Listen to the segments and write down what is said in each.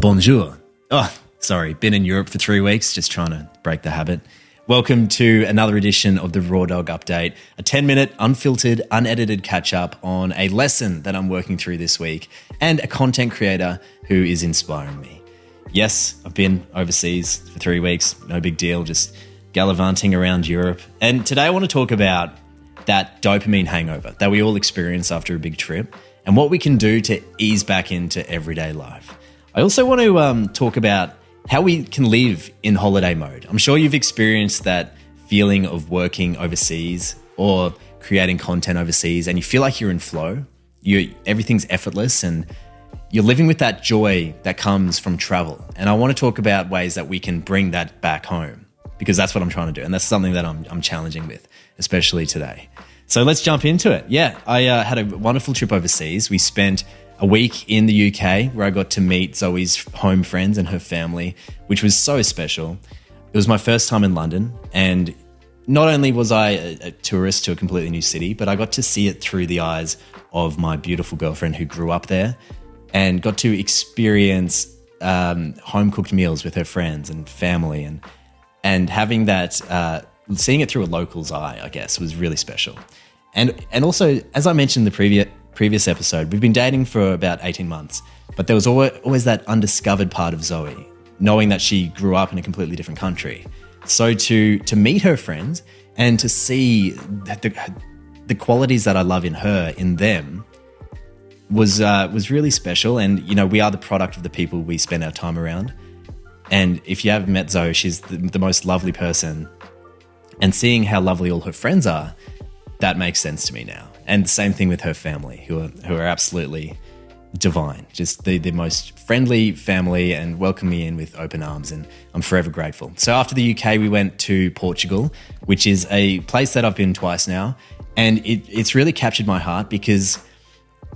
Bonjour. Oh, sorry, been in Europe for 3 weeks, just trying to break the habit. Welcome to another edition of the Raw Dog Update, a 10-minute, unfiltered, unedited catch-up on a lesson that I'm working through this week and a content creator who is inspiring me. Yes, I've been overseas for 3 weeks, no big deal, just gallivanting around Europe. And today I want to talk about that dopamine hangover that we all experience after a big trip and what we can do to ease back into everyday life. I also want to talk about how we can live in holiday mode. I'm sure you've experienced that feeling of working overseas or creating content overseas and you feel like you're in flow. Everything's effortless and you're living with that joy that comes from travel. And I want to talk about ways that we can bring that back home because that's what I'm trying to do. And that's something that I'm challenging with, especially today. So let's jump into it. Yeah, I had a wonderful trip overseas. We spent a week in the UK where I got to meet Zoe's home friends and her family, which was so special. It was my first time in London, and not only was I a tourist to a completely new city, but I got to see it through the eyes of my beautiful girlfriend who grew up there and got to experience home-cooked meals with her friends and family, and having that, seeing it through a local's eye, I guess, was really special. And also, as I mentioned in the previous episode, we've been dating for about 18 months, but there was always that undiscovered part of Zoe, knowing that she grew up in a completely different country. So to meet her friends and to see that the qualities that I love in her, in them, was really special. And, you know, we are the product of the people we spend our time around. And if you haven't met Zoe, she's the most lovely person. And seeing how lovely all her friends are, that makes sense to me now. And the same thing with her family, who are absolutely divine. Just the most friendly family and welcomed me in with open arms, and I'm forever grateful. So after the UK, we went to Portugal, which is a place that I've been twice now. And it's really captured my heart because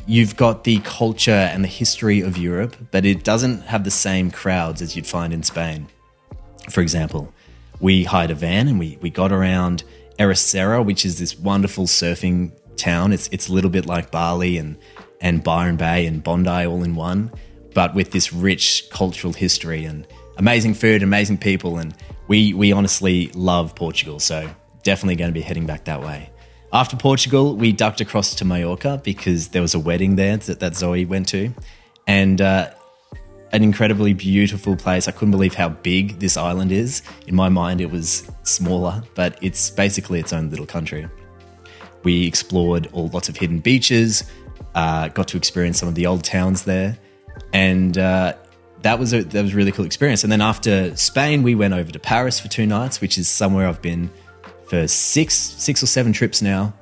you've got the culture and the history of Europe, but it doesn't have the same crowds as you'd find in Spain. For example, we hired a van and we got around Ericeira, which is this wonderful surfing town. It's a little bit like Bali and Byron Bay and Bondi all in one, but with this rich cultural history and amazing food, amazing people. And we honestly love Portugal, so definitely going to be heading back that way. After Portugal, we ducked across to Mallorca because there was a wedding there that Zoe went to, and an incredibly beautiful place. I couldn't believe how big this island is. In my mind, it was smaller, but it's basically its own little country. We explored lots of hidden beaches, got to experience some of the old towns there, and that was a really cool experience. And then after Spain, we went over to Paris for 2 nights, which is somewhere I've been for six or seven trips now,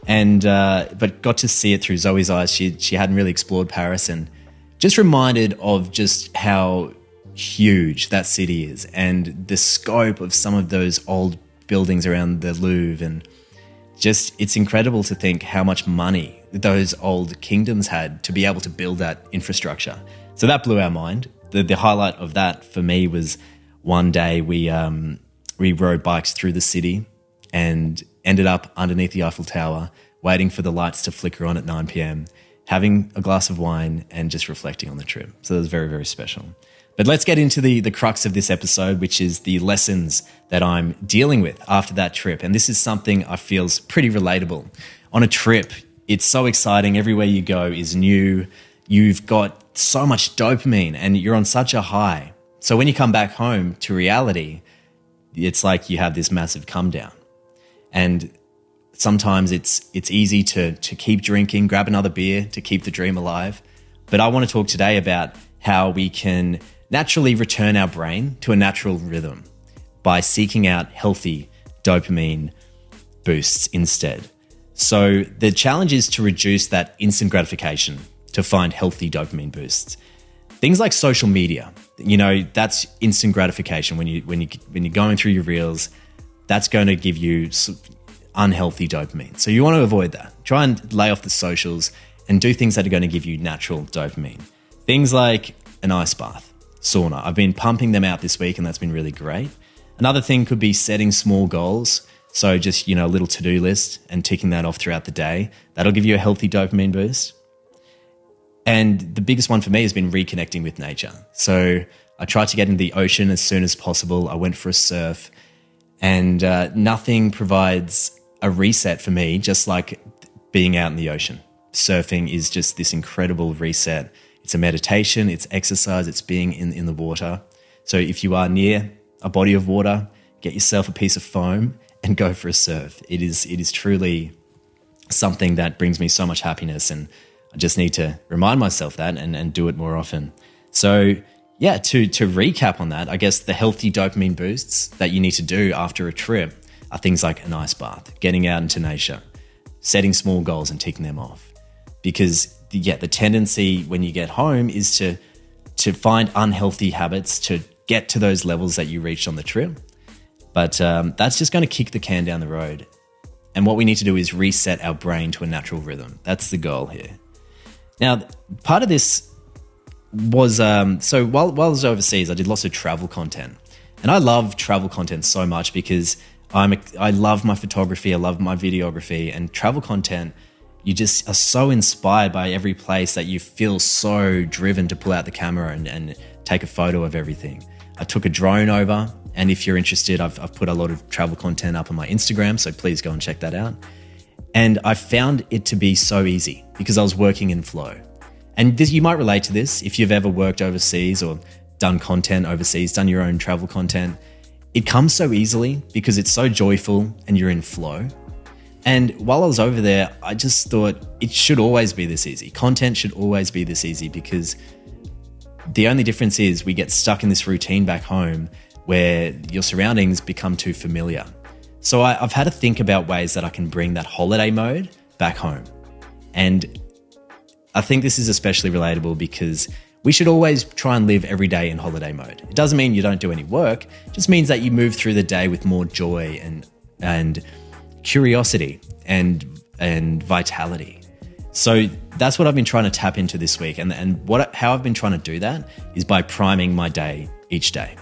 and but got to see it through Zoe's eyes. She hadn't really explored Paris, and just reminded of just how huge that city is and the scope of some of those old buildings around the Louvre, and just it's incredible to think how much money those old kingdoms had to be able to build that infrastructure. So that blew our mind. The highlight of that for me was one day we rode bikes through the city and ended up underneath the Eiffel Tower, waiting for the lights to flicker on at 9 p.m, having a glass of wine and just reflecting on the trip. So it was very, very special. But let's get into the crux of this episode, which is the lessons that I'm dealing with after that trip. And this is something I feel is pretty relatable. On a trip, it's so exciting. Everywhere you go is new. You've got so much dopamine and you're on such a high. So when you come back home to reality, it's like you have this massive come down. And sometimes it's easy to keep drinking, grab another beer to keep the dream alive. But I want to talk today about how we can naturally return our brain to a natural rhythm by seeking out healthy dopamine boosts instead. So the challenge is to reduce that instant gratification to find healthy dopamine boosts. Things like social media, you know, that's instant gratification when you're going through your reels. That's going to give you unhealthy dopamine. So you want to avoid that. Try and lay off the socials and do things that are going to give you natural dopamine. Things like an ice bath, sauna. I've been pumping them out this week and that's been really great. Another thing could be setting small goals. So just, you know, a little to-do list and ticking that off throughout the day. That'll give you a healthy dopamine boost. And the biggest one for me has been reconnecting with nature. So I tried to get in the ocean as soon as possible. I went for a surf, and nothing provides a reset for me just like being out in the ocean. Surfing is just this incredible reset. It's a meditation, it's exercise, it's being in the water. So if you are near a body of water, get yourself a piece of foam and go for a surf. It is truly something that brings me so much happiness, and I just need to remind myself that and do it more often. So yeah, to recap on that, I guess the healthy dopamine boosts that you need to do after a trip are things like an ice bath, getting out into nature, setting small goals and ticking them off. Because the tendency when you get home is to find unhealthy habits to get to those levels that you reached on the trip. But that's just going to kick the can down the road. And what we need to do is reset our brain to a natural rhythm. That's the goal here. Now, part of this was, so while I was overseas, I did lots of travel content. And I love travel content so much because I love my photography, I love my videography, and travel content, you just are so inspired by every place that you feel so driven to pull out the camera and take a photo of everything. I took a drone over, and if you're interested, I've put a lot of travel content up on my Instagram, so please go and check that out. And I found it to be so easy because I was working in flow. And you might relate to this if you've ever worked overseas or done content overseas, done your own travel content. It comes so easily because it's so joyful and you're in flow. And while I was over there, I just thought it should always be this easy. Content should always be this easy, because the only difference is we get stuck in this routine back home where your surroundings become too familiar. So I've had to think about ways that I can bring that holiday mode back home. And I think this is especially relatable because we should always try and live every day in holiday mode. It doesn't mean you don't do any work. It just means that you move through the day with more joy and curiosity and vitality. So that's what I've been trying to tap into this week. And how I've been trying to do that is by priming my day each day.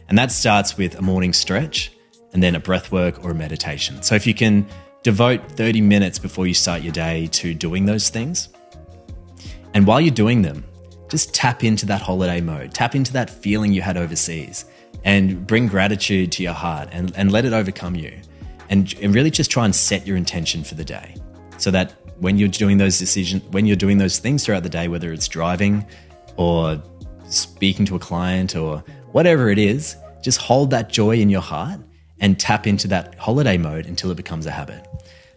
And that starts with a morning stretch and then a breath work or a meditation. So if you can devote 30 minutes before you start your day to doing those things, and while you're doing them, just tap into that holiday mode, tap into that feeling you had overseas, and bring gratitude to your heart and let it overcome you. And really just try and set your intention for the day, so that when you're doing those things throughout the day, whether it's driving or speaking to a client or whatever it is, just hold that joy in your heart and tap into that holiday mode until it becomes a habit.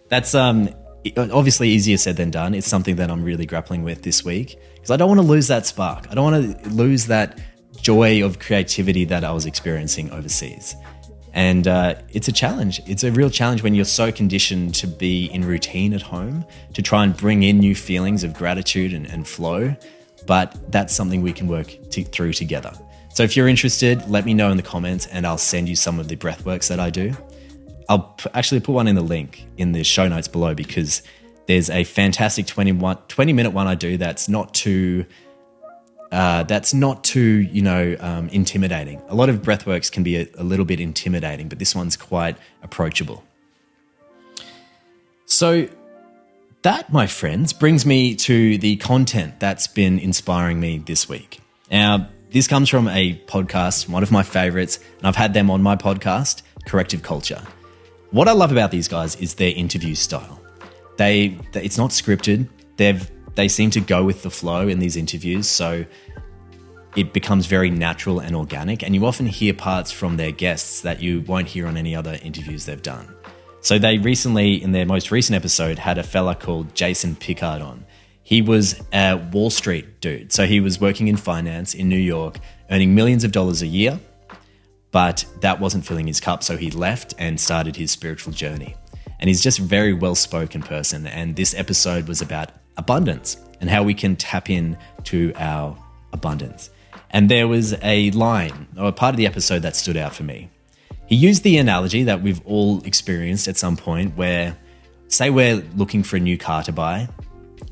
That's obviously easier said than done. It's something that I'm really grappling with this week because I don't want to lose that spark. I don't want to lose that joy of creativity that I was experiencing overseas. And it's a challenge. It's a real challenge when you're so conditioned to be in routine at home to try and bring in new feelings of gratitude and flow. But that's something we can work through together. So if you're interested, let me know in the comments and I'll send you some of the breath works that I do. I'll actually put one in the link in the show notes below because there's a fantastic 20-minute one I do that's not too intimidating. A lot of breathworks can be a little bit intimidating, but this one's quite approachable. So that, my friends, brings me to the content that's been inspiring me this week. Now, this comes from a podcast, one of my favorites, and I've had them on my podcast, Corrective Culture. What I love about these guys is their interview style. It's not scripted. They seem to go with the flow in these interviews, so it becomes very natural and organic, and you often hear parts from their guests that you won't hear on any other interviews they've done. So they recently, in their most recent episode, had a fella called Jason Pickard on. He was a Wall Street dude, so he was working in finance in New York, earning millions of dollars a year, but that wasn't filling his cup, so he left and started his spiritual journey. And he's just a very well-spoken person, and this episode was about abundance and how we can tap in to our abundance. And there was a line or a part of the episode that stood out for me. He used the analogy that we've all experienced at some point where, say we're looking for a new car to buy,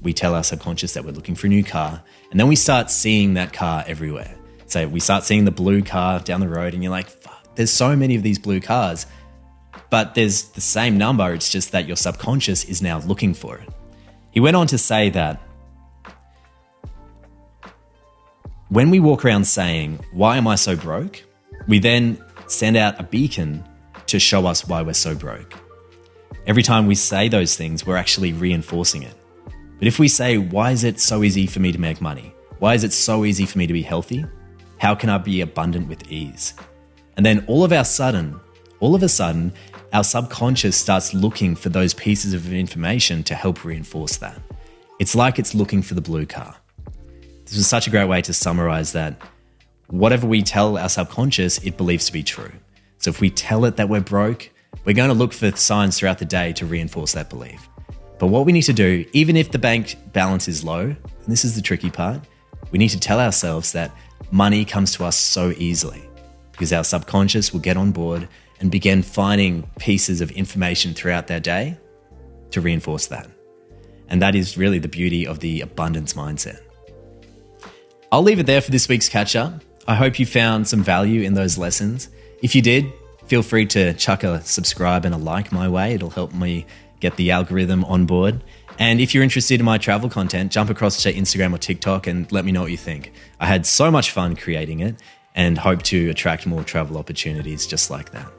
we tell our subconscious that we're looking for a new car, and then we start seeing that car everywhere. So we start seeing the blue car down the road and you're like, fuck, there's so many of these blue cars, but there's the same number. It's just that your subconscious is now looking for it. He went on to say that When we walk around saying, why am I so broke? We then send out a beacon to show us why we're so broke. Every time we say those things, we're actually reinforcing it. But if we say, why is it so easy for me to make money? Why is it so easy for me to be healthy? How can I be abundant with ease? And then all of a sudden, our subconscious starts looking for those pieces of information to help reinforce that. It's like it's looking for the blue car. This was such a great way to summarize that. Whatever we tell our subconscious, it believes to be true. So if we tell it that we're broke, we're going to look for signs throughout the day to reinforce that belief. But what we need to do, even if the bank balance is low, and this is the tricky part, we need to tell ourselves that money comes to us so easily because our subconscious will get on board and begin finding pieces of information throughout their day to reinforce that. And that is really the beauty of the abundance mindset. I'll leave it there for this week's catch up. I hope you found some value in those lessons. If you did, feel free to chuck a subscribe and a like my way. It'll help me get the algorithm on board. And if you're interested in my travel content, jump across to Instagram or TikTok and let me know what you think. I had so much fun creating it and hope to attract more travel opportunities just like that.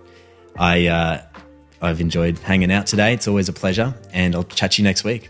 I've enjoyed hanging out today. It's always a pleasure, and I'll chat to you next week.